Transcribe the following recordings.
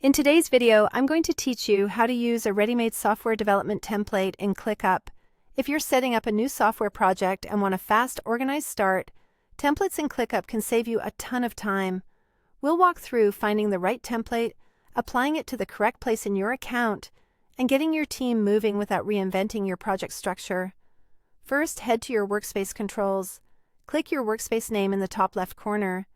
In today's video, I'm going to teach you how to use a ready-made software development template in ClickUp. If you're setting up a new software project and want a fast, organized start, templates in ClickUp can save you a ton of time. We'll walk through finding the right template, applying it to the correct place in your account, and getting your team moving without reinventing your project structure. First, head to your workspace controls. Click your workspace name in the top left corner.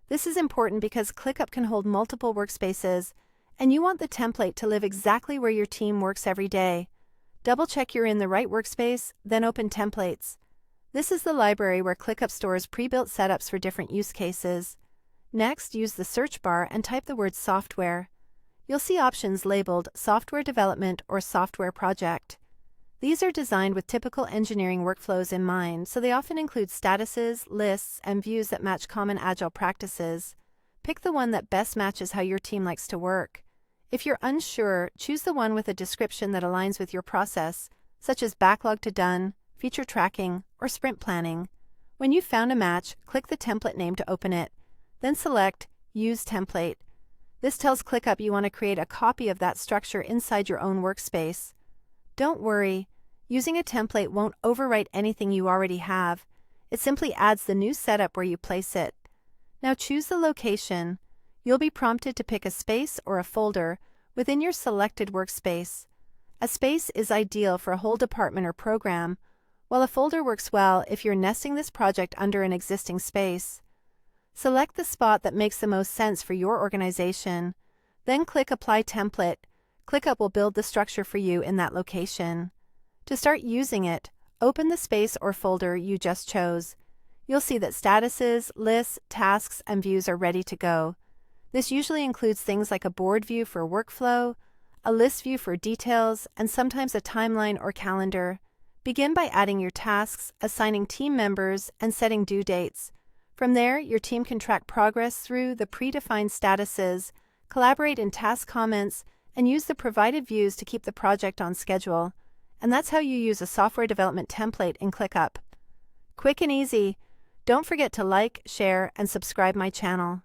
This is important because ClickUp can hold multiple workspaces, and you want the template to live exactly where your team works every day. Double-check you're in the right workspace, then open Templates. This is the library where ClickUp stores pre-built setups for different use cases. Next, use the search bar and type the word software. You'll see options labeled Software Development or Software Project. These are designed with typical engineering workflows in mind, so they often include statuses, lists, and views that match common agile practices. Pick the one that best matches how your team likes to work. If you're unsure, choose the one with a description that aligns with your process, such as backlog to done, feature tracking, or sprint planning. When you've found a match, click the template name to open it. Then select Use Template. This tells ClickUp you want to create a copy of that structure inside your own workspace. Don't worry, using a template won't overwrite anything you already have. It simply adds the new setup where you place it. Now choose the location. You'll be prompted to pick a space or a folder within your selected workspace. A space is ideal for a whole department or program, while a folder works well if you're nesting this project under an existing space. Select the spot that makes the most sense for your organization. Then click Apply Template. ClickUp will build the structure for you in that location. To start using it, open the space or folder you just chose. You'll see that statuses, lists, tasks, and views are ready to go. This usually includes things like a board view for workflow, a list view for details, and sometimes a timeline or calendar. Begin by adding your tasks, assigning team members, and setting due dates. From there, your team can track progress through the predefined statuses, collaborate in task comments, and use the provided views to keep the project on schedule. And that's how you use a software development template in ClickUp. Quick and easy. Don't forget to like, share, and subscribe my channel.